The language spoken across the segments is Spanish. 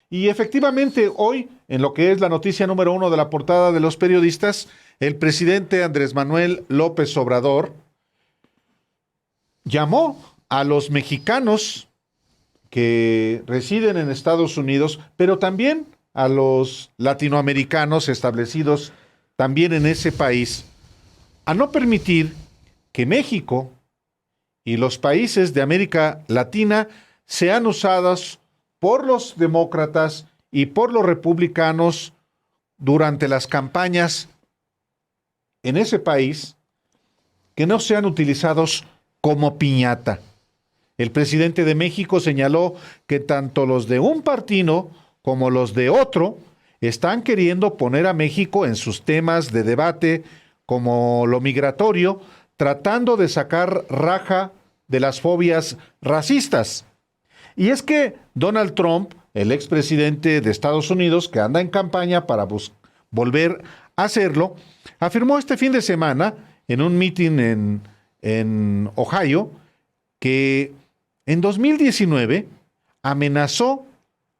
Y efectivamente, hoy, en lo que es la noticia número uno de la portada de los periodistas, el presidente Andrés Manuel López Obrador llamó a los mexicanos que residen en Estados Unidos, pero también a los latinoamericanos establecidos también en ese país, a no permitir que México y los países de América Latina sean usados por los demócratas y por los republicanos durante las campañas en ese país, que no sean utilizados como piñata. El presidente de México señaló que tanto los de un partido como los de otro están queriendo poner a México en sus temas de debate, como lo migratorio, tratando de sacar raja de las fobias racistas. Y es que Donald Trump, el expresidente de Estados Unidos, que anda en campaña para volver a hacerlo, afirmó este fin de semana en un meeting en Ohio que en 2019 amenazó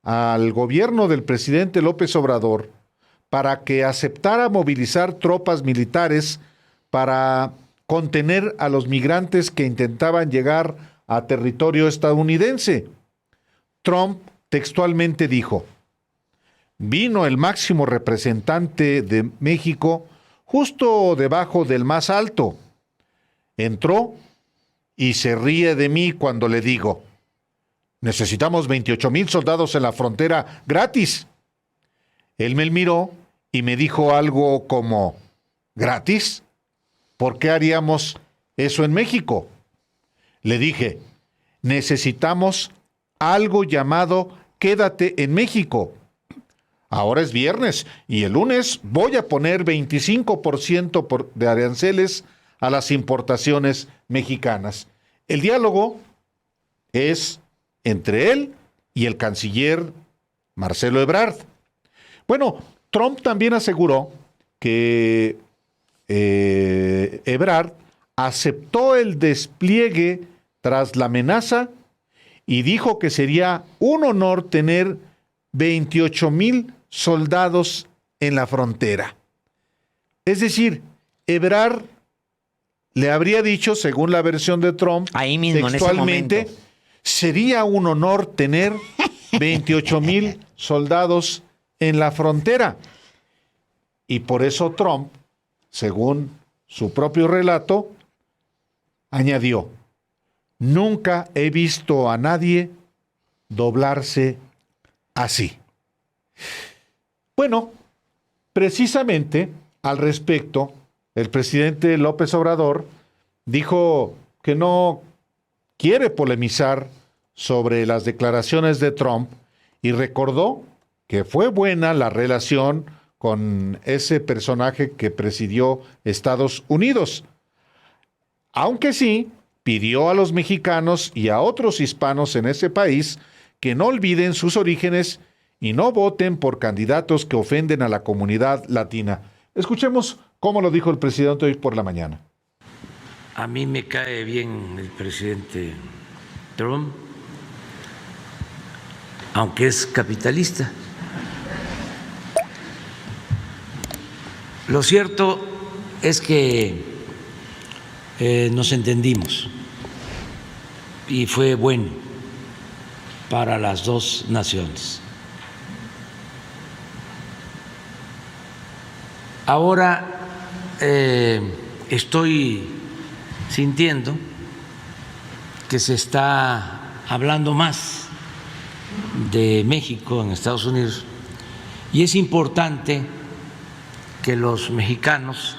al gobierno del presidente López Obrador para que aceptara movilizar tropas militares para contener a los migrantes que intentaban llegar a territorio estadounidense. Trump textualmente dijo: vino el máximo representante de México justo debajo del más alto. Entró y se ríe de mí cuando le digo: necesitamos 28,000 soldados en la frontera gratis. Él me miró y me dijo algo como: ¿gratis? ¿Por qué haríamos eso en México? Le dije: necesitamos algo llamado quédate en México. Ahora es viernes y el lunes voy a poner 25% de aranceles a las importaciones mexicanas. El diálogo es entre él y el canciller Marcelo Ebrard. Bueno, Trump también aseguró que Ebrard aceptó el despliegue tras la amenaza y dijo que sería un honor tener 28,000 soldados en la frontera. Es decir, Ebrard le habría dicho, según la versión de Trump, ahí mismo, textualmente, en ese momento, sería un honor tener 28,000 soldados en la frontera. Y por eso Trump, según su propio relato, añadió: nunca he visto a nadie doblarse así. Bueno, precisamente al respecto, el presidente López Obrador dijo que no quiere polemizar sobre las declaraciones de Trump y recordó que fue buena la relación con ese personaje que presidió Estados Unidos, aunque sí pidió a los mexicanos y a otros hispanos en ese país que no olviden sus orígenes y no voten por candidatos que ofenden a la comunidad latina. Escuchemos cómo lo dijo el presidente hoy por la mañana. A mí me cae bien el presidente Trump, aunque es capitalista. Lo cierto es que nos entendimos y fue bueno para las dos naciones. Ahora estoy sintiendo que se está hablando más de México en Estados Unidos y es importante que los mexicanos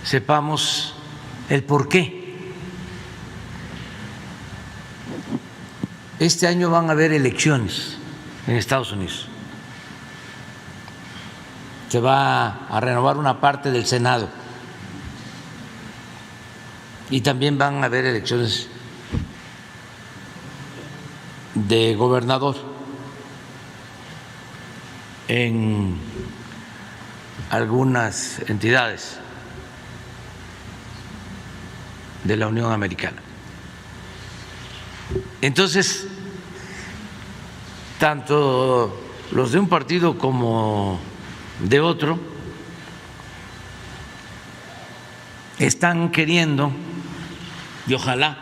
sepamos el por qué. Este año van a haber elecciones en Estados Unidos. Se va a renovar una parte del Senado y también van a haber elecciones de gobernador en algunas entidades de la Unión Americana. Entonces, tanto los de un partido como de otro están queriendo, y ojalá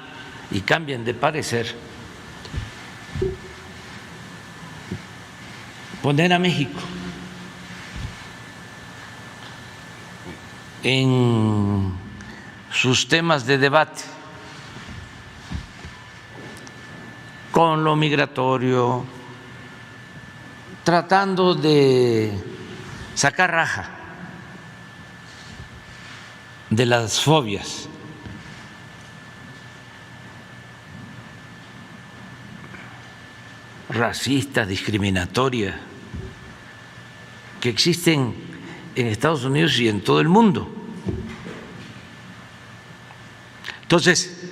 y cambien de parecer, poner a México en sus temas de debate, con lo migratorio, tratando de sacar raja de las fobias. Racistas, discriminatorias, que existen en Estados Unidos y en todo el mundo. Entonces,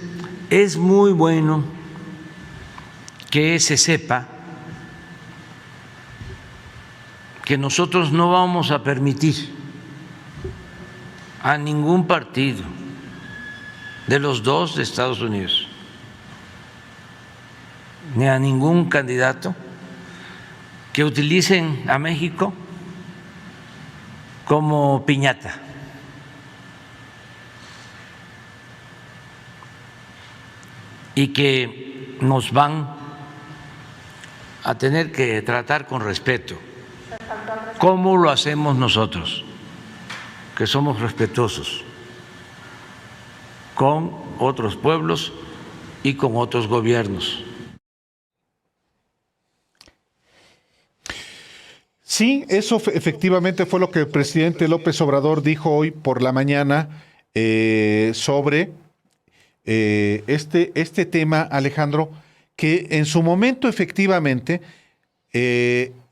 es muy bueno que se sepa que nosotros no vamos a permitir a ningún partido de los dos de Estados Unidos, ni a ningún candidato que utilicen a México como piñata. Y que nos van a tener que tratar con respeto, como lo hacemos nosotros, que somos respetuosos con otros pueblos y con otros gobiernos. Sí, eso efectivamente fue lo que el presidente López Obrador dijo hoy por la mañana sobre este tema, Alejandro, que en su momento efectivamente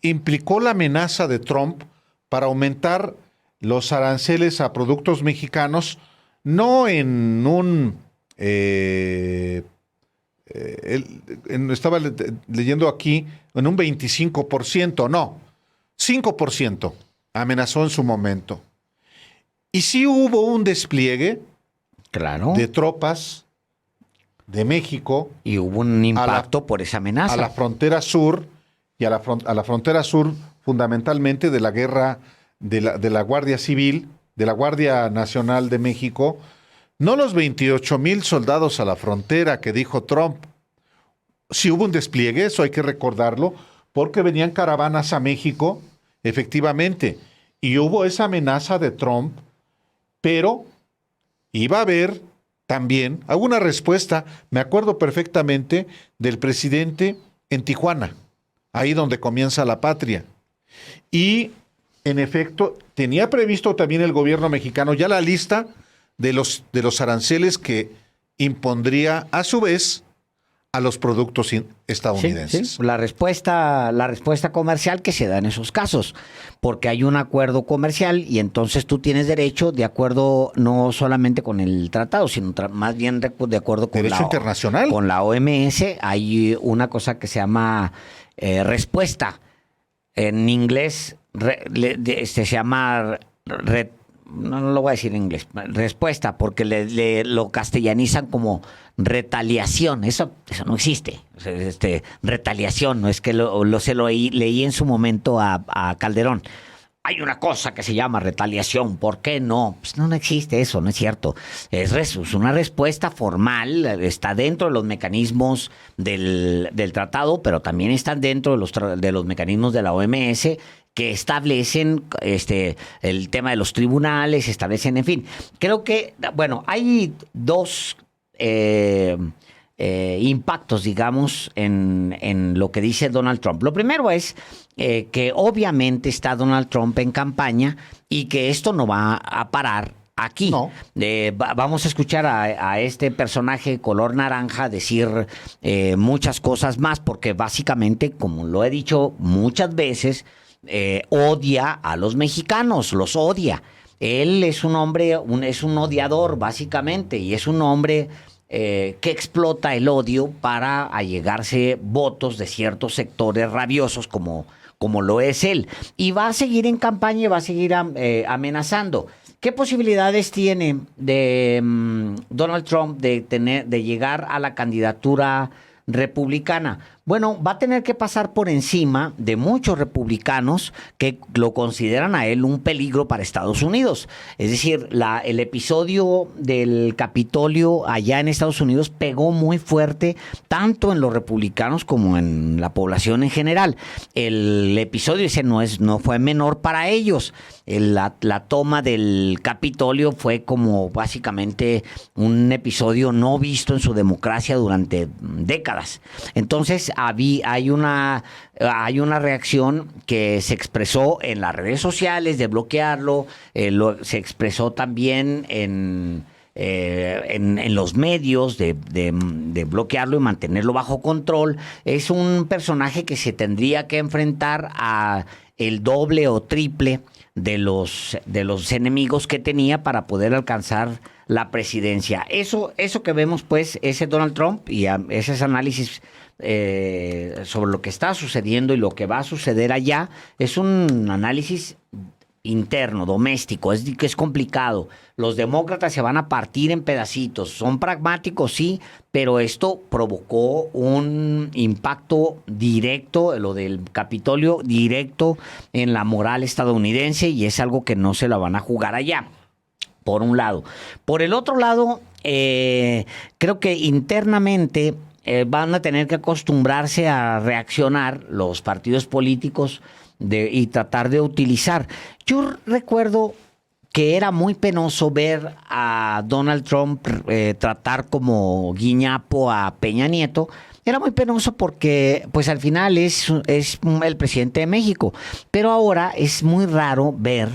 implicó la amenaza de Trump para aumentar los aranceles a productos mexicanos, no en un... estaba leyendo aquí, en un 25%, no, 5% amenazó en su momento. Y sí hubo un despliegue, claro, de tropas de México. Y hubo un impacto por esa amenaza. A la frontera sur, y a la frontera sur fundamentalmente de la guerra de la Guardia Civil, de la Guardia Nacional de México, no los 28,000 soldados a la frontera que dijo Trump. Sí hubo un despliegue, eso hay que recordarlo, porque venían caravanas a México, efectivamente, y hubo esa amenaza de Trump, pero iba a haber también alguna respuesta. Me acuerdo perfectamente del presidente en Tijuana, ahí donde comienza la patria. Y, en efecto, tenía previsto también el gobierno mexicano ya la lista de los aranceles que impondría a su vez a los productos estadounidenses. Sí. La respuesta comercial que se da en esos casos, porque hay un acuerdo comercial y entonces tú tienes derecho de acuerdo no solamente con el tratado, sino más bien de acuerdo con derecho internacional. Con la OMS hay una cosa que se llama respuesta. En inglés se llama no lo voy a decir en inglés, respuesta, porque lo castellanizan como retaliación. Eso no existe. Retaliación, no es que leí en su momento a Calderón. Hay una cosa que se llama retaliación, ¿por qué no? Pues no existe eso, no es cierto. Es una respuesta formal, está dentro de los mecanismos del tratado, pero también están dentro de los mecanismos de la OMS, que establecen el tema de los tribunales, establecen, en fin. Creo que, bueno, hay dos impactos, digamos, en lo que dice Donald Trump. Lo primero es que obviamente está Donald Trump en campaña y que esto no va a parar aquí. No. Vamos a escuchar a este personaje color naranja decir muchas cosas más, porque básicamente, como lo he dicho muchas veces, odia a los mexicanos, los odia. Él es un hombre, es un odiador básicamente, y es un hombre que explota el odio para allegarse votos de ciertos sectores rabiosos como lo es él. Y va a seguir en campaña y va a seguir amenazando. ¿Qué posibilidades tiene de Donald Trump de llegar a la candidatura republicana? Bueno, va a tener que pasar por encima de muchos republicanos que lo consideran a él un peligro para Estados Unidos. Es decir, el episodio del Capitolio allá en Estados Unidos pegó muy fuerte tanto en los republicanos como en la población en general. El episodio ese no fue menor para ellos. La toma del Capitolio fue como básicamente un episodio no visto en su democracia durante décadas. Entonces hay una reacción que se expresó en las redes sociales de bloquearlo, se expresó también en los medios de bloquearlo y mantenerlo bajo control. Es un personaje que se tendría que enfrentar a el doble o triple de los enemigos que tenía para poder alcanzar la presidencia. Eso que vemos, pues, ese Donald Trump y ese análisis sobre lo que está sucediendo y lo que va a suceder allá, es un análisis interno, doméstico, es complicado. Los demócratas se van a partir en pedacitos, son pragmáticos, sí, pero esto provocó un impacto directo, lo del Capitolio, directo en la moral estadounidense, y es algo que no se la van a jugar allá, por un lado. Por el otro lado, creo que internamente van a tener que acostumbrarse a reaccionar los partidos políticos y tratar de utilizar. Yo recuerdo que era muy penoso ver a Donald Trump tratar como guiñapo a Peña Nieto. Era muy penoso porque, pues, al final es el presidente de México. Pero ahora es muy raro ver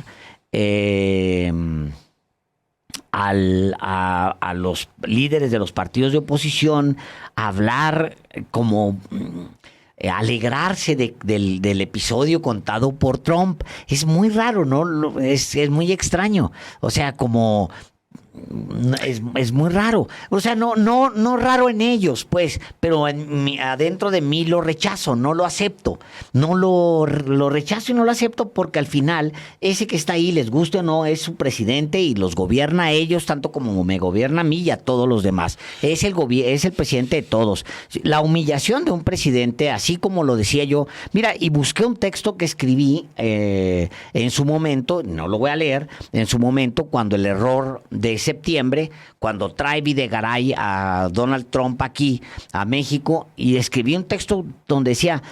a los líderes de los partidos de oposición hablar como alegrarse del episodio contado por Trump. Es muy raro, ¿no? Es muy extraño. O sea, como es muy raro. O sea, no raro en ellos, pues, pero adentro de mí lo rechazo, no lo acepto. No lo rechazo y no lo acepto porque al final ese que está ahí, les guste o no, es su presidente y los gobierna a ellos tanto como me gobierna a mí y a todos los demás. Es el presidente de todos. La humillación de un presidente, así como lo decía yo, mira, y busqué un texto que escribí en su momento, no lo voy a leer, en su momento cuando el error de septiembre, cuando trae Videgaray a Donald Trump aquí, a México, y escribí un texto donde decía,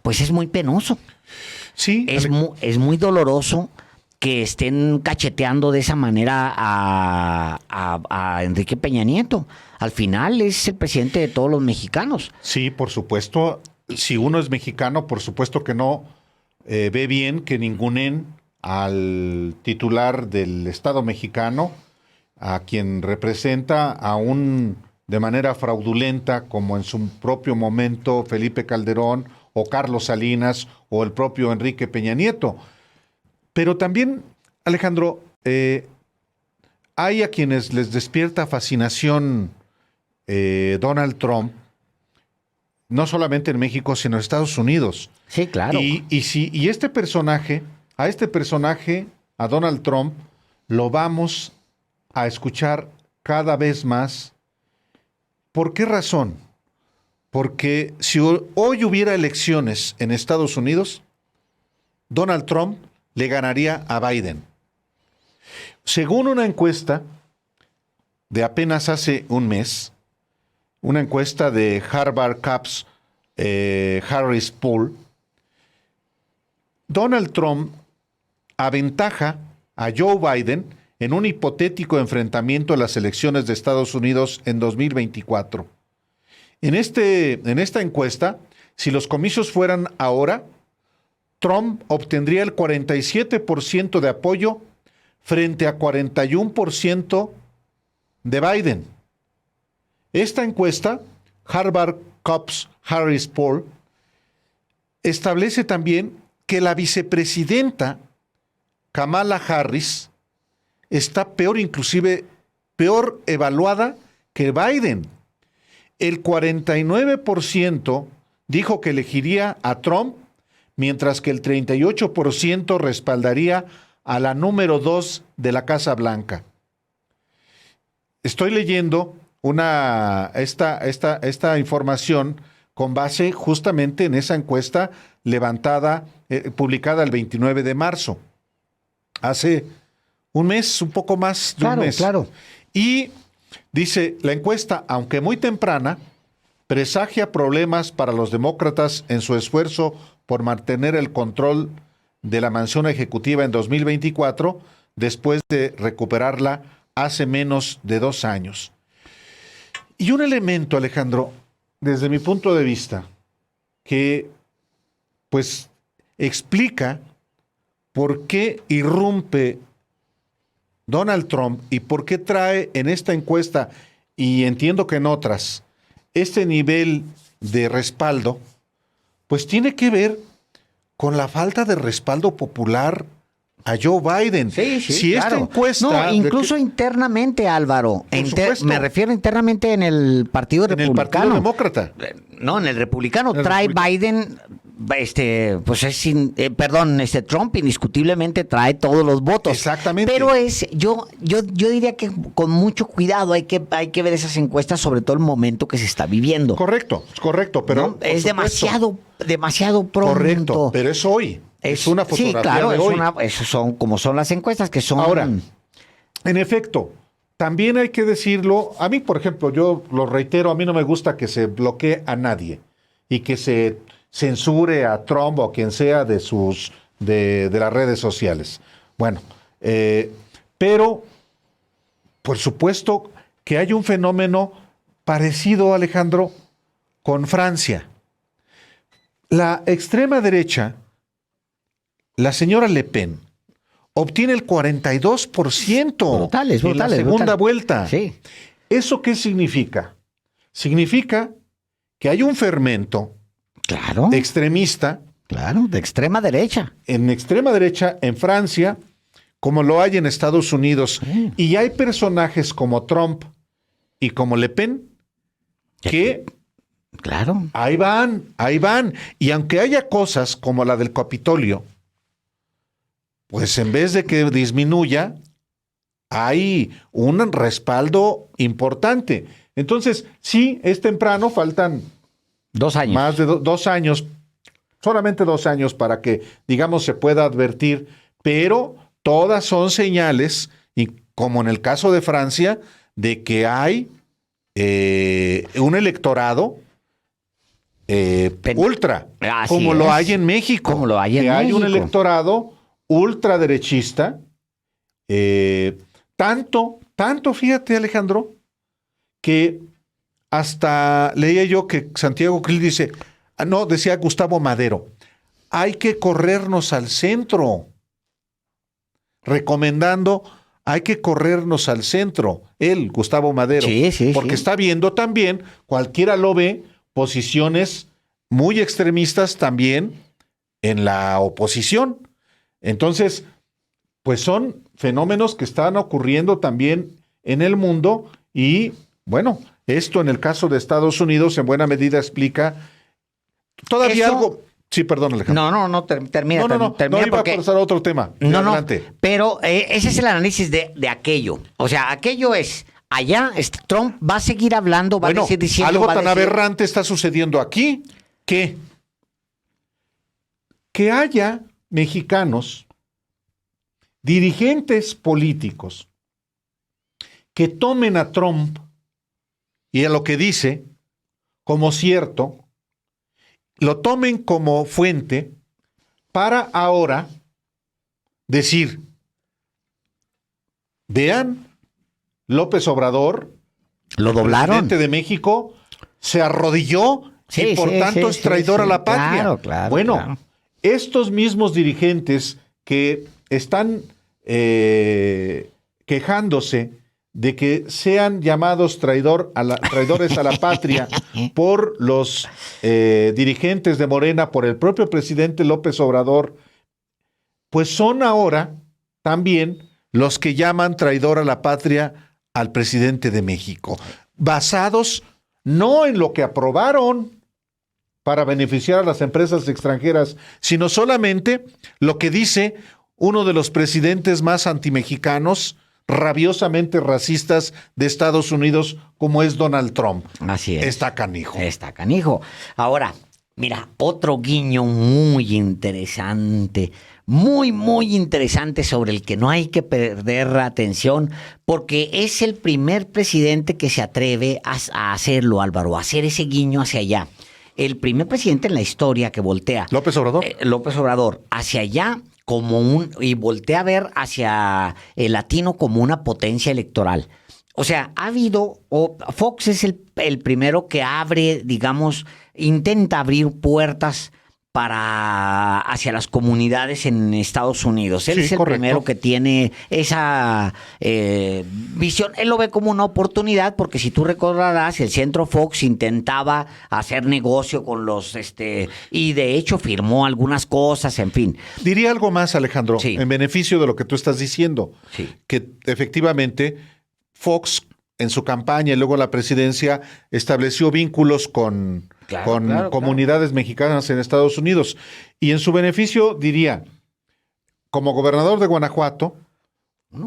pues es muy penoso. Sí. Es muy doloroso que estén cacheteando de esa manera a Enrique Peña Nieto. Al final es el presidente de todos los mexicanos. Sí, por supuesto. Si uno es mexicano, por supuesto que no ve bien que ningunen al titular del Estado mexicano, a quien representa aún de manera fraudulenta, como en su propio momento Felipe Calderón o Carlos Salinas o el propio Enrique Peña Nieto. Pero también, Alejandro, hay a quienes les despierta fascinación Donald Trump, no solamente en México, sino en Estados Unidos. Sí, claro. Y este personaje, a Donald Trump, lo vamos a escuchar cada vez más. ¿Por qué razón? Porque si hoy hubiera elecciones en Estados Unidos, Donald Trump le ganaría a Biden. Según una encuesta de apenas hace un mes, una encuesta de Harvard Caps Harris Poll, Donald Trump aventaja a Joe Biden en un hipotético enfrentamiento en las elecciones de Estados Unidos en 2024. En esta encuesta, si los comicios fueran ahora, Trump obtendría el 47% de apoyo frente a 41% de Biden. Esta encuesta, Harvard Caps Harris Poll, establece también que la vicepresidenta Kamala Harris está inclusive peor evaluada que Biden. El 49% dijo que elegiría a Trump, mientras que el 38% respaldaría a la número 2 de la Casa Blanca. Estoy leyendo esta información con base justamente en esa encuesta levantada, publicada el 29 de marzo. Hace un mes, un poco más de un mes. Claro. Y dice, la encuesta, aunque muy temprana, presagia problemas para los demócratas en su esfuerzo por mantener el control de la mansión ejecutiva en 2024, después de recuperarla hace menos de 2 años. Y un elemento, Alejandro, desde mi punto de vista, que pues explica por qué irrumpe Donald Trump y por qué trae en esta encuesta, y entiendo que en otras, este nivel de respaldo, pues tiene que ver con la falta de respaldo popular a Joe Biden. Sí, si claro. esta encuesta... No, incluso internamente, Álvaro. Supuesto. Me refiero internamente en el Partido en el Republicano. Partido Demócrata. No, en el Republicano. En el Trae Republicano. Biden, Trump indiscutiblemente trae todos los votos. Exactamente. Pero yo diría que con mucho cuidado hay que ver esas encuestas, sobre todo el momento que se está viviendo. Correcto, pero... ¿No? Es demasiado pronto. Correcto, pero es hoy. Es una fotografía sí, claro, de hoy. Eso son como son las encuestas, que son... Ahora, en efecto, también hay que decirlo, a mí, por ejemplo, yo lo reitero, a mí no me gusta que se bloquee a nadie y que se censure a Trump o a quien sea de las redes sociales. Bueno, pero por supuesto que hay un fenómeno parecido, Alejandro, con Francia. La extrema derecha, la señora Le Pen, obtiene el 42% Brutal, en la segunda vuelta. Sí. ¿Eso qué significa? Significa que hay un fermento Claro, extremista de extrema derecha. en extrema derecha en Francia, como lo hay en Estados Unidos. Sí. Y hay personajes como Trump y como Le Pen que Claro. ahí van. Y aunque haya cosas como la del Capitolio, pues en vez de que disminuya, hay un respaldo importante. Entonces, sí, es temprano, faltan 2 años. más de 2 años, solamente 2 años para que, digamos, se pueda advertir, pero todas son señales, y como en el caso de Francia, de que hay un electorado ultra, Así como lo es. hay en México. Como lo hay en que hay un México. electorado ultraderechista, tanto, fíjate, Alejandro, que hasta leía yo que Santiago Krill dice, decía Gustavo Madero, hay que corrernos al centro, recomendando, hay que corrernos al centro, él, Gustavo Madero, porque está viendo también, cualquiera lo ve, posiciones muy extremistas también en la oposición. Entonces, pues son fenómenos que están ocurriendo también en el mundo y, bueno, esto en el caso de Estados Unidos en buena medida explica todavía algo... Sí, perdón, Alejandro. No, termina. No, termina iba porque... a pasar a otro tema. Adelante. Pero ese es el análisis de aquello. O sea, aquello es... Allá Trump va a seguir hablando, va a decir diciendo... Algo tan aberrante está sucediendo aquí que haya mexicanos, dirigentes políticos, que tomen a Trump y a lo que dice como cierto, lo tomen como fuente para ahora decir, vean, López Obrador, lo doblaron. El presidente de México, se arrodilló y por tanto es traidor a la patria. Claro, bueno, claro. Estos mismos dirigentes que están quejándose de que sean llamados traidores a la patria por los dirigentes de Morena, por el propio presidente López Obrador, pues son ahora también los que llaman traidor a la patria al presidente de México, basados no en lo que aprobaron para beneficiar a las empresas extranjeras, sino solamente lo que dice uno de los presidentes más antimexicanos rabiosamente racistas de Estados Unidos como es Donald Trump. Así es. Está canijo. Está canijo. Ahora, mira, otro guiño muy interesante, muy interesante sobre el que no hay que perder la atención, porque es el primer presidente que se atreve a hacerlo, Álvaro, a hacer ese guiño hacia allá. El primer presidente en la historia que voltea. López Obrador. López Obrador, hacia allá y voltea a ver hacia el latino como una potencia electoral. O sea, Fox es el primero que abre, digamos, intenta abrir puertas hacia las comunidades en Estados Unidos. Él es el primero que tiene esa visión. Él lo ve como una oportunidad porque si tú recordarás, el Centro Fox intentaba hacer negocio con y de hecho firmó algunas cosas, en fin. Diría algo más, Alejandro, en beneficio de lo que tú estás diciendo, que efectivamente Fox en su campaña y luego la presidencia estableció vínculos con comunidades mexicanas en Estados Unidos. Y en su beneficio diría, como gobernador de Guanajuato,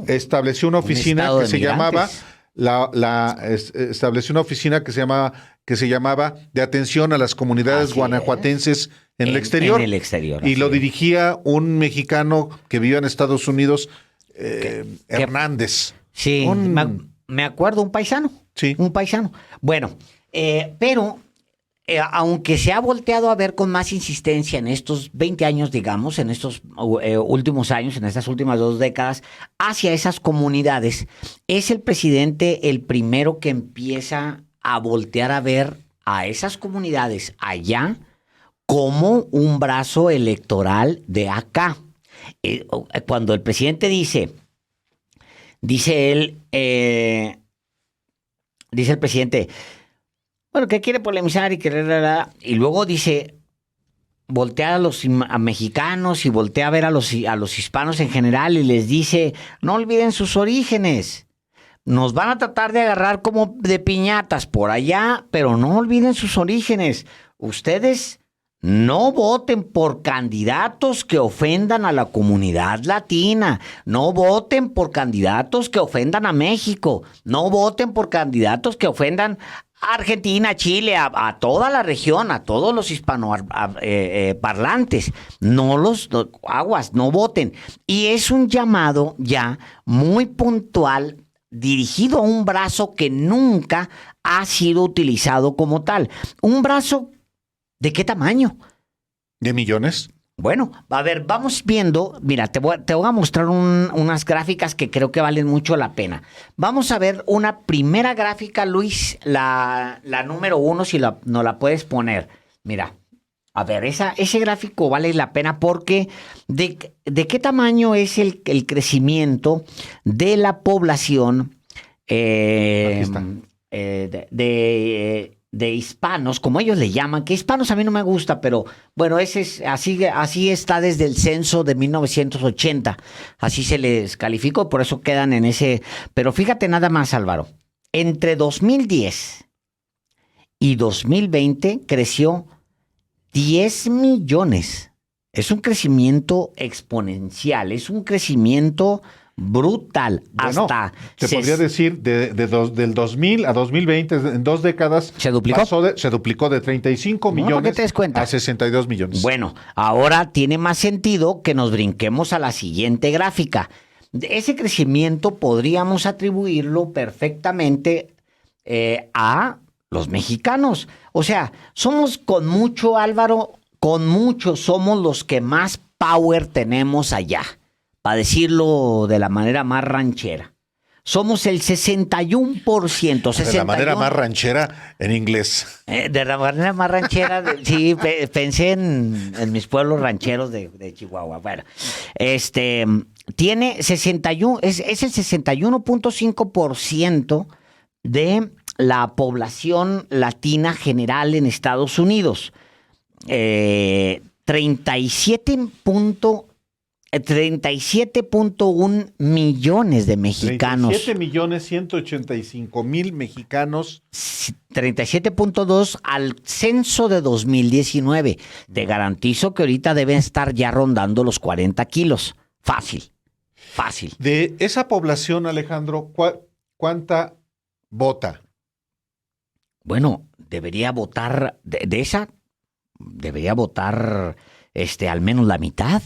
estableció una oficina que se llamaba estableció una oficina que se llamaba de atención a las comunidades guanajuatenses en el exterior. En el exterior. Y lo dirigía un mexicano que vivía en Estados Unidos, Hernández. Sí, me acuerdo, un paisano. Sí. Un paisano. Bueno, pero aunque se ha volteado a ver con más insistencia en estos 20 años, digamos, en estos últimos años, en estas últimas 2 décadas, hacia esas comunidades, es el presidente el primero que empieza a voltear a ver a esas comunidades allá como un brazo electoral de acá. Cuando el presidente dice el presidente, bueno, que quiere polemizar y luego dice, voltea a mexicanos y voltea a ver a los hispanos en general y les dice, no olviden sus orígenes. Nos van a tratar de agarrar como de piñatas por allá, pero no olviden sus orígenes. Ustedes no voten por candidatos que ofendan a la comunidad latina. No voten por candidatos que ofendan a México. No voten por candidatos que ofendan a Argentina, Chile, a toda la región, a todos los hispanoparlantes. No voten. Y es un llamado ya muy puntual, dirigido a un brazo que nunca ha sido utilizado como tal. Un brazo, ¿de qué tamaño? ¿De millones? Bueno, a ver, vamos viendo. Mira, te voy a mostrar unas gráficas que creo que valen mucho la pena. Vamos a ver una primera gráfica, Luis, la número 1, si no la puedes poner. Mira, a ver, ese gráfico vale la pena porque ¿de qué tamaño es el crecimiento de la población de hispanos, como ellos le llaman, que hispanos a mí no me gusta, pero bueno, así está desde el censo de 1980, así se les calificó, por eso quedan en ese. Pero fíjate nada más, Álvaro, entre 2010 y 2020 creció 10 millones. Es un crecimiento exponencial, es un crecimiento brutal. Bueno, podría decir del 2000 a 2020, en 2 décadas, ¿se duplicó? Se duplicó de 35 millones a 62 millones. Bueno, ahora tiene más sentido que nos brinquemos a la siguiente gráfica. Ese crecimiento podríamos atribuirlo perfectamente a los mexicanos. O sea, somos con mucho, Álvaro, somos los que más power tenemos allá. Para decirlo de la manera más ranchera. Somos el 61%. De la manera más ranchera en inglés. De la manera más ranchera, sí, pensé en mis pueblos rancheros de Chihuahua. Bueno, tiene 61, es el 61.5% de la población latina general en Estados Unidos. 37.1 millones de mexicanos. 37.185.000 mexicanos. 37.2 al censo de 2019. Te garantizo que ahorita deben estar ya rondando los 40 kilos. Fácil. Fácil. De esa población, Alejandro, ¿cuánta vota? Bueno, debería votar, de esa, debería votar al menos la mitad.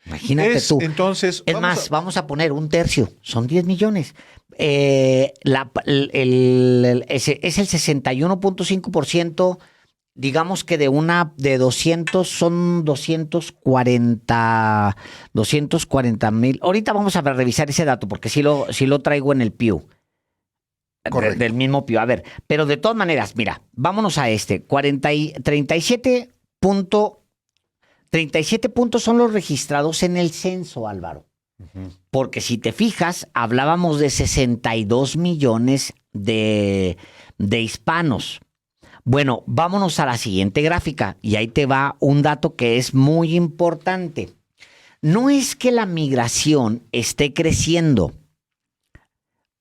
Imagínate tú. Entonces, Es más, vamos a poner un tercio, son 10 millones. Es el 61.5%, digamos que de 200 son 240,000. Ahorita vamos a revisar ese dato porque sí lo traigo en el Pew. Correcto. Del mismo Pew. A ver, pero de todas maneras, mira, vámonos a 37 puntos son los registrados en el censo, Álvaro. Porque si te fijas, hablábamos de 62 millones de hispanos. Bueno, vámonos a la siguiente gráfica y ahí te va un dato que es muy importante. No es que la migración esté creciendo.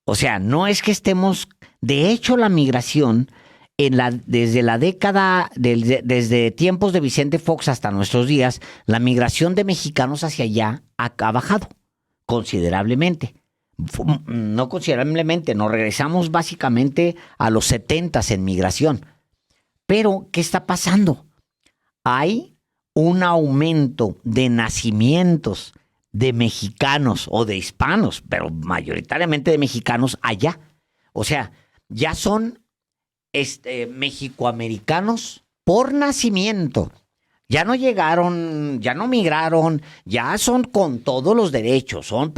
O sea, no es que estemos... De hecho, la migración... desde tiempos de Vicente Fox hasta nuestros días, la migración de mexicanos hacia allá ha bajado considerablemente. No considerablemente, nos regresamos básicamente a los 70s en migración. Pero, ¿qué está pasando? Hay un aumento de nacimientos de mexicanos o de hispanos, pero mayoritariamente de mexicanos allá. O sea, ya son mexicoamericanos por nacimiento. Ya no llegaron, ya no migraron, ya son con todos los derechos. Son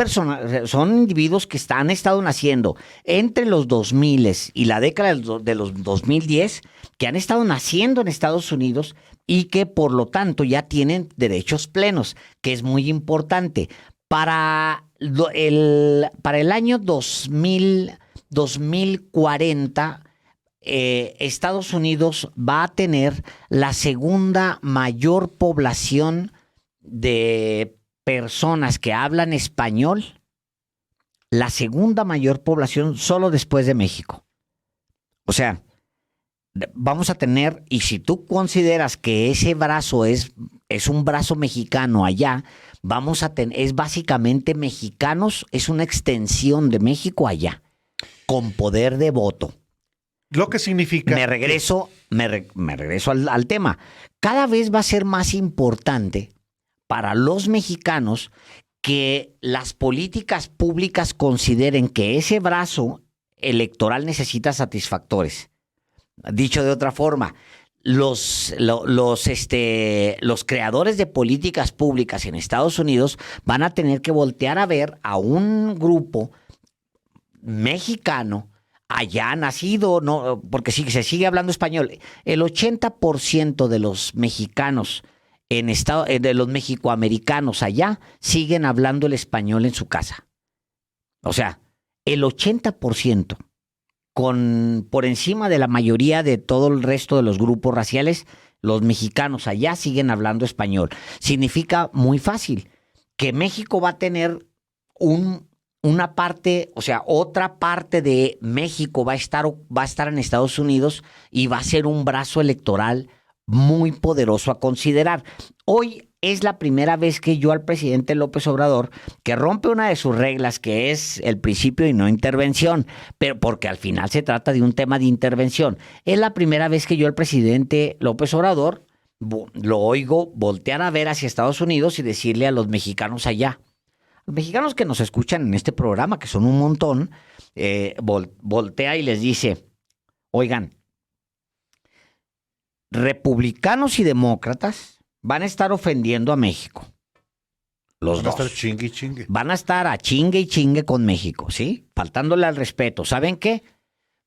individuos que han estado naciendo entre los 2000 y la década de los 2010, que han estado naciendo en Estados Unidos y que por lo tanto ya tienen derechos plenos, que es muy importante. Para el año 2040, Estados Unidos va a tener la segunda mayor población de personas que hablan español, la segunda mayor población solo después de México. O sea, vamos a tener, y si tú consideras que ese brazo es un brazo mexicano allá, vamos a tener, es básicamente mexicanos, es una extensión de México allá, con poder de voto. Lo que significa... Me regreso al tema. Cada vez va a ser más importante para los mexicanos que las políticas públicas consideren que ese brazo electoral necesita satisfactores. Dicho de otra forma, los creadores de políticas públicas en Estados Unidos van a tener que voltear a ver a un grupo mexicano allá nacido, no, porque sí, se sigue hablando español. El 80% de los mexicanos de los mexicoamericanos allá siguen hablando el español en su casa. O sea, el 80%, por encima de la mayoría de todo el resto de los grupos raciales, los mexicanos allá siguen hablando español. Significa muy fácil que México va a tener una parte, o sea, otra parte de México va a estar en Estados Unidos y va a ser un brazo electoral muy poderoso a considerar. Hoy es la primera vez que yo al presidente López Obrador, que rompe una de sus reglas, que es el principio y no intervención, pero porque al final se trata de un tema de intervención, es la primera vez que yo al presidente López Obrador lo oigo voltear a ver hacia Estados Unidos y decirle a los mexicanos allá, los mexicanos que nos escuchan en este programa, que son un montón, voltea y les dice, oigan, republicanos y demócratas van a estar ofendiendo a México. Los dos. Van a estar chingue y chingue. Van a estar a chingue y chingue con México, ¿sí? Faltándole al respeto. ¿Saben qué?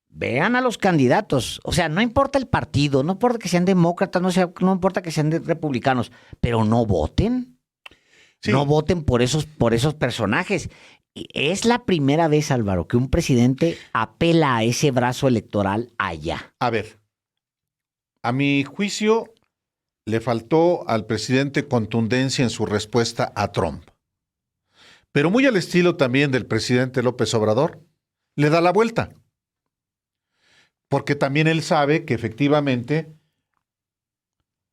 Vean a los candidatos. O sea, no importa el partido, no importa que sean demócratas, no importa que sean republicanos, pero no voten. Sí. No voten por esos personajes. Es la primera vez, Álvaro, que un presidente apela a ese brazo electoral allá. A ver, a mi juicio, le faltó al presidente contundencia en su respuesta a Trump. Pero muy al estilo también del presidente López Obrador, le da la vuelta. Porque también él sabe que efectivamente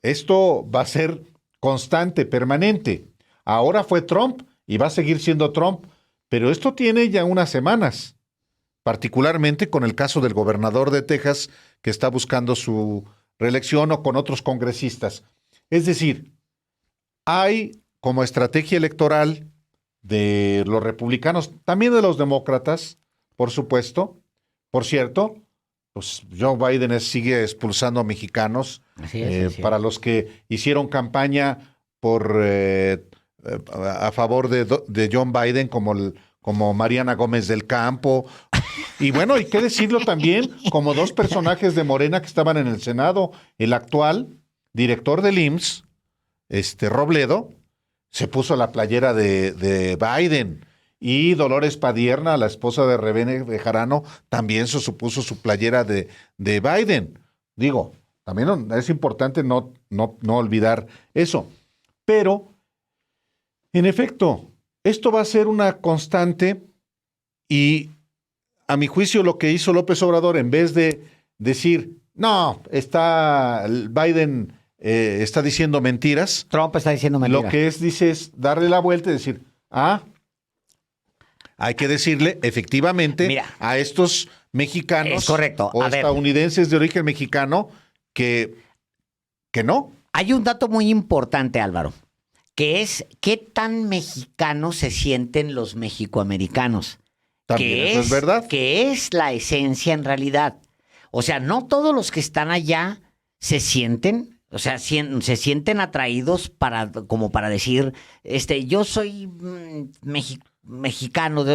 esto va a ser constante, permanente. Ahora fue Trump y va a seguir siendo Trump. Pero esto tiene ya unas semanas, particularmente con el caso del gobernador de Texas que está buscando su reelección o con otros congresistas. Es decir, hay como estrategia electoral de los republicanos, también de los demócratas, por supuesto. Por cierto, pues Joe Biden sigue expulsando a mexicanos. Así es, así es. Para los que hicieron campaña a favor de John Biden, como Mariana Gómez del Campo. Y bueno, hay que decirlo también, como dos personajes de Morena que estaban en el Senado. El actual director del IMSS, Robledo, se puso la playera de Biden. Y Dolores Padierna, la esposa de René Bejarano, también se puso su playera de Biden. Digo, también es importante no olvidar eso. Pero, en efecto, esto va a ser una constante y, a mi juicio, lo que hizo López Obrador, en vez de decir, no, Biden está diciendo mentiras. Trump está diciendo mentiras. Lo que dice es darle la vuelta y decir, hay que decirle efectivamente a estos mexicanos es correcto. o estadounidenses de origen mexicano que no. Hay un dato muy importante, Álvaro, que es qué tan mexicanos se sienten los mexicoamericanos. También eso es verdad. Que es la esencia en realidad. O sea, no todos los que están allá se sienten, o sea, se sienten atraídos como para decir, yo soy mexicano,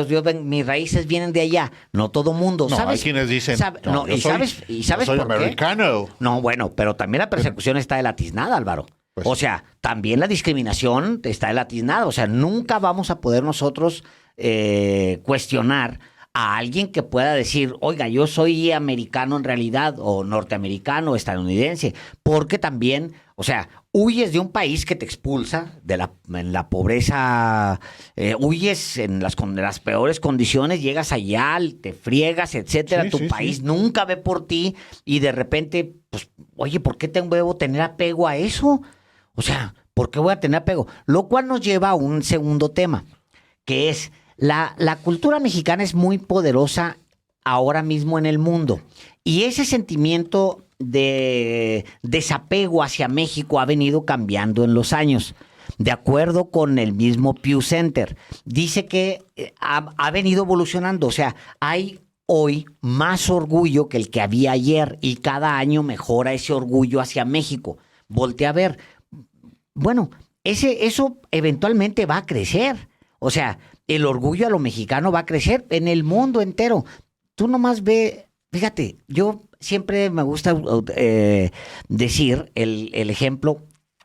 mis raíces vienen de allá. No todo mundo, no, ¿sabes? Hay quienes dicen, ¿sabes soy por americano. Qué? No, bueno, pero también la persecución está de la tiznada, Álvaro. Pues, o sea, también la discriminación está de la tiznada. O sea, nunca vamos a poder nosotros cuestionar a alguien que pueda decir, oiga, yo soy americano en realidad, o norteamericano, o estadounidense, porque también, o sea, huyes de un país que te expulsa en la pobreza, huyes en las peores condiciones, llegas allá, te friegas, etcétera, tu país nunca ve por ti y de repente, pues, oye, ¿por qué debo tener apego a eso? O sea, ¿por qué voy a tener apego? Lo cual nos lleva a un segundo tema, que es la cultura mexicana es muy poderosa ahora mismo en el mundo. Y ese sentimiento de desapego hacia México ha venido cambiando en los años. De acuerdo con el mismo Pew Center, dice que ha venido evolucionando. O sea, hay hoy más orgullo que el que había ayer y cada año mejora ese orgullo hacia México. Voltea a ver. Bueno, eso eventualmente va a crecer. O sea, el orgullo a lo mexicano va a crecer en el mundo entero. Tú nomás ve, fíjate, yo siempre me gusta decir el ejemplo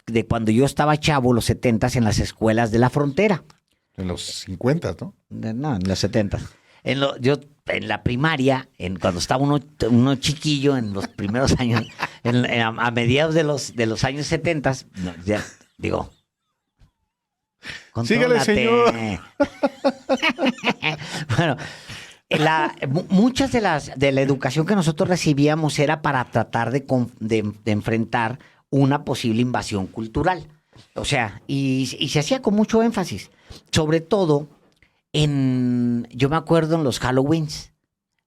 de cuando yo estaba chavo, los 70s, en las escuelas de la frontera. En los 50, ¿no? No, en los 70s. Yo en la primaria, cuando estaba uno chiquillo, en los primeros años, a mediados de los años 70s, digo... Sígale, señor. Bueno, muchas de la educación que nosotros recibíamos era para tratar de enfrentar una posible invasión cultural. O sea, y se hacía con mucho énfasis. Sobre todo, yo me acuerdo en los Halloweens.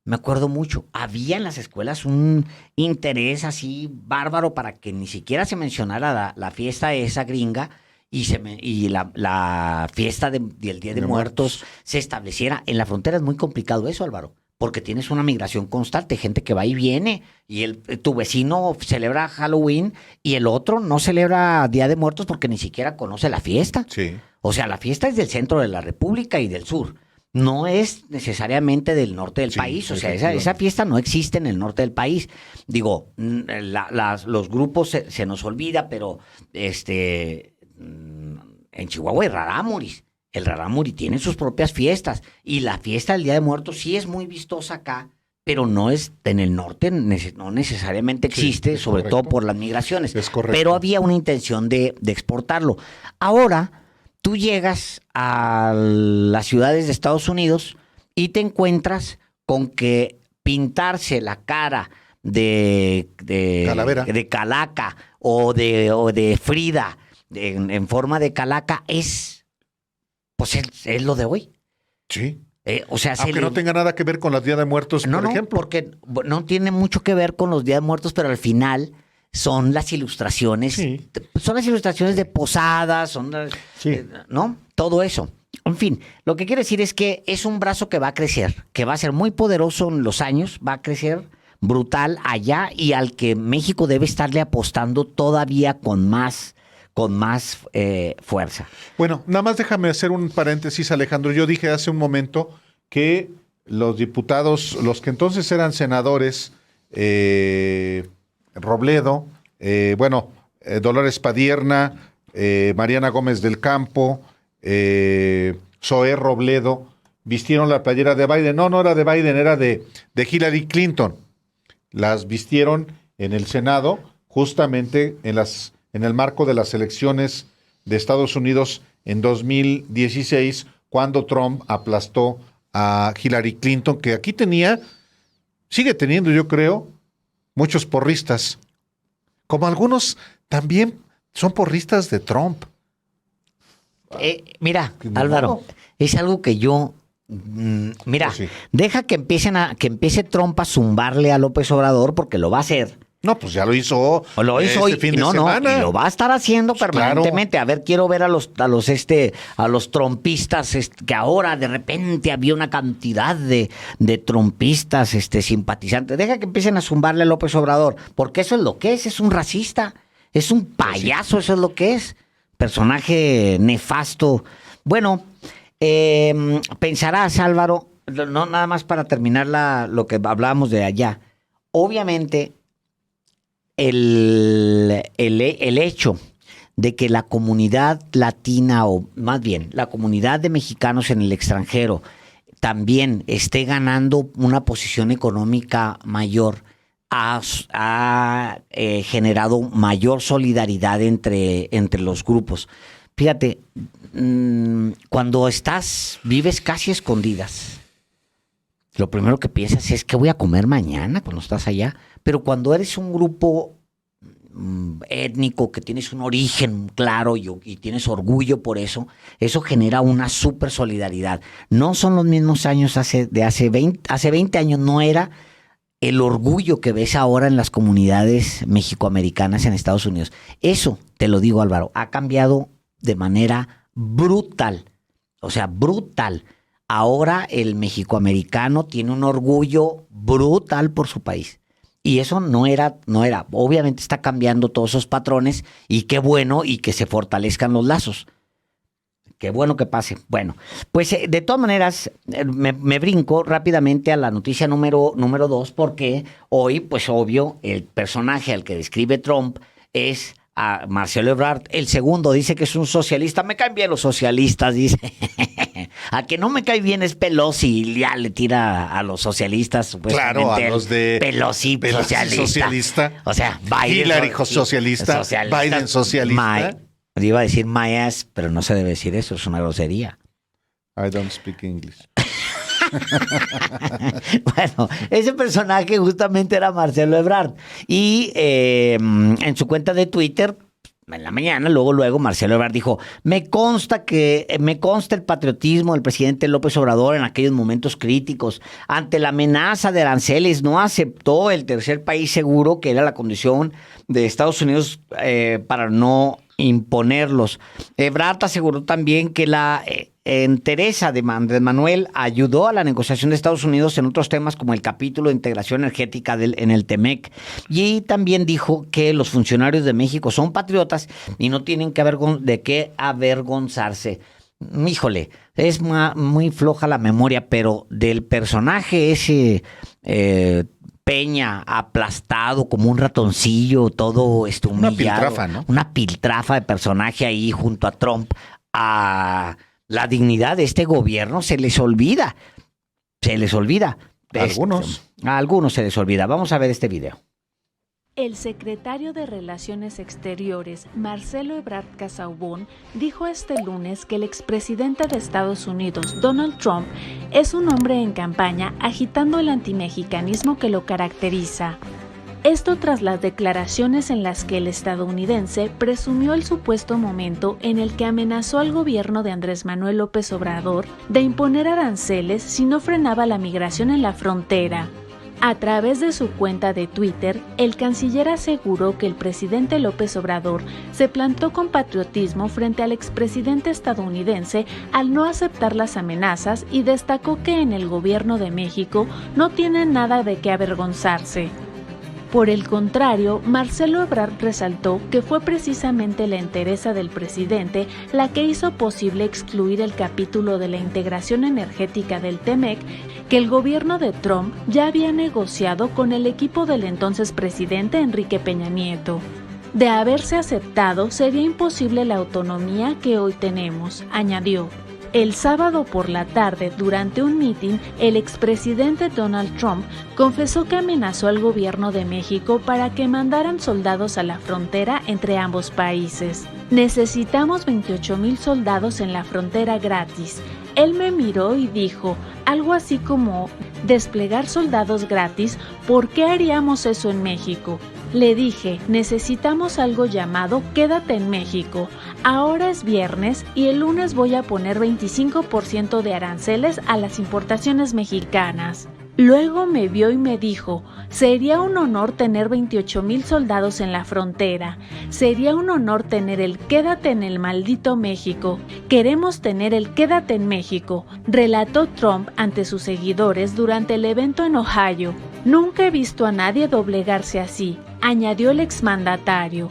Me acuerdo mucho. Había en las escuelas un interés así bárbaro para que ni siquiera se mencionara la fiesta esa gringa. Y la fiesta del Día de Muertos se estableciera. En la frontera es muy complicado eso, Álvaro, porque tienes una migración constante, gente que va y viene, y tu vecino celebra Halloween y el otro no celebra Día de Muertos porque ni siquiera conoce la fiesta. Sí. O sea, la fiesta es del centro de la República y del sur. No es necesariamente del norte del país. O sea, esa fiesta no existe en el norte del país. Digo, los grupos se nos olvida, pero en Chihuahua hay rarámuris. El rarámuri tiene sus propias fiestas. Y la fiesta del Día de Muertos sí es muy vistosa acá, pero no es en el norte, no necesariamente existe, sobre todo por las migraciones. Es correcto. Pero había una intención de exportarlo. Ahora, tú llegas a las ciudades de Estados Unidos y te encuentras con que pintarse la cara de Calavera, de calaca o de Frida en forma de calaca es pues es lo de hoy. Sí. O sea, aunque no tenga nada que ver con los Días de Muertos, por ejemplo. Porque no tiene mucho que ver con los Días de Muertos, pero al final son las ilustraciones. Sí. Son las ilustraciones de posadas, ¿no? Todo eso. En fin, lo que quiero decir es que es un brazo que va a crecer, que va a ser muy poderoso en los años, va a crecer brutal allá y al que México debe estarle apostando todavía con más fuerza. Bueno, nada más déjame hacer un paréntesis, Alejandro. Yo dije hace un momento que los diputados, los que entonces eran senadores, Robledo, Dolores Padierna, Mariana Gómez del Campo, Zoé Robledo, vistieron la playera de Biden. No era de Biden, era de Hillary Clinton. Las vistieron en el Senado, justamente en el marco de las elecciones de Estados Unidos en 2016, cuando Trump aplastó a Hillary Clinton, que aquí sigue teniendo, yo creo, muchos porristas. Como algunos también son porristas de Trump. Mira, Álvaro, es algo que yo... Mira, pues sí. Deja que empiece Trump a zumbarle a López Obrador, porque lo va a hacer. No, pues ya lo hizo. Hoy, fin de semana. Y lo va a estar haciendo permanentemente. Claro. A ver, quiero ver a los trompistas, que ahora de repente había una cantidad de trompistas, simpatizantes. Deja que empiecen a zumbarle a López Obrador, porque eso es lo que es un racista, es un payaso, eso es lo que es. Personaje nefasto. Bueno, pensarás, Álvaro, no nada más para terminar lo que hablábamos de allá. Obviamente, el hecho de que la comunidad latina, o más bien la comunidad de mexicanos en el extranjero, también esté ganando una posición económica mayor, ha generado mayor solidaridad entre los grupos. Fíjate, cuando vives casi escondidas, lo primero que piensas es ¿qué voy a comer mañana cuando estás allá? Pero cuando eres un grupo étnico, que tienes un origen claro y tienes orgullo por eso genera una súper solidaridad. No son los mismos años hace 20 años no era el orgullo que ves ahora en las comunidades mexicoamericanas en Estados Unidos. Eso, te lo digo, Álvaro, ha cambiado de manera brutal. O sea, brutal. Ahora el mexicoamericano tiene un orgullo brutal por su país. Y eso no era. Obviamente está cambiando todos esos patrones y qué bueno y que se fortalezcan los lazos. Qué bueno que pase. Bueno, pues de todas maneras me brinco rápidamente a la noticia número 2 porque hoy, pues obvio, el personaje al que describe Trump es a Marcelo Ebrard. El segundo dice que es un socialista. Me caen bien los socialistas, dice. A que no me cae bien es Pelosi, y ya le tira a los socialistas. Claro, a los de Pelosi socialista. O sea, Biden Hillary socialista, Biden socialista. Iba a decir my ass, pero no se debe decir eso, es una grosería. I don't speak English. Bueno, ese personaje justamente era Marcelo Ebrard. Y en su cuenta de Twitter, en la mañana, luego Marcelo Ebrard dijo: me consta el patriotismo del presidente López Obrador en aquellos momentos críticos. Ante la amenaza de aranceles, no aceptó el tercer país seguro, que era la condición de Estados Unidos para no imponerlos. Ebrard aseguró también que la entereza de Manuel ayudó a la negociación de Estados Unidos en otros temas como el capítulo de integración energética en el TEMEC, y también dijo que los funcionarios de México son patriotas y no tienen de qué avergonzarse. Híjole, es muy floja la memoria, pero del personaje ese Peña, aplastado como un ratoncillo, todo humillado. Una piltrafa, ¿no? Una piltrafa de personaje ahí junto a Trump. A la dignidad de este gobierno se les olvida. A algunos se les olvida. Vamos a ver este video. El secretario de Relaciones Exteriores, Marcelo Ebrard Casaubon, dijo este lunes que el expresidente de Estados Unidos, Donald Trump, es un hombre en campaña agitando el antimexicanismo que lo caracteriza. Esto tras las declaraciones en las que el estadounidense presumió el supuesto momento en el que amenazó al gobierno de Andrés Manuel López Obrador de imponer aranceles si no frenaba la migración en la frontera. A través de su cuenta de Twitter, el canciller aseguró que el presidente López Obrador se plantó con patriotismo frente al expresidente estadounidense al no aceptar las amenazas y destacó que en el gobierno de México no tienen nada de qué avergonzarse. Por el contrario, Marcelo Ebrard resaltó que fue precisamente la entereza del presidente la que hizo posible excluir el capítulo de la integración energética del TEMEC que el gobierno de Trump ya había negociado con el equipo del entonces presidente Enrique Peña Nieto. De haberse aceptado, sería imposible la autonomía que hoy tenemos, añadió. El sábado por la tarde, durante un mitin, el expresidente Donald Trump confesó que amenazó al gobierno de México para que mandaran soldados a la frontera entre ambos países. Necesitamos 28,000 soldados en la frontera gratis. Él me miró y dijo algo así como, ¿desplegar soldados gratis? ¿Por qué haríamos eso en México? Le dije, necesitamos algo llamado Quédate en México. Ahora es viernes y el lunes voy a poner 25% de aranceles a las importaciones mexicanas. Luego me vio y me dijo, sería un honor tener 28,000 soldados en la frontera. Sería un honor tener el Quédate en el maldito México. Queremos tener el Quédate en México, relató Trump ante sus seguidores durante el evento en Ohio. Nunca he visto a nadie doblegarse así, añadió el exmandatario.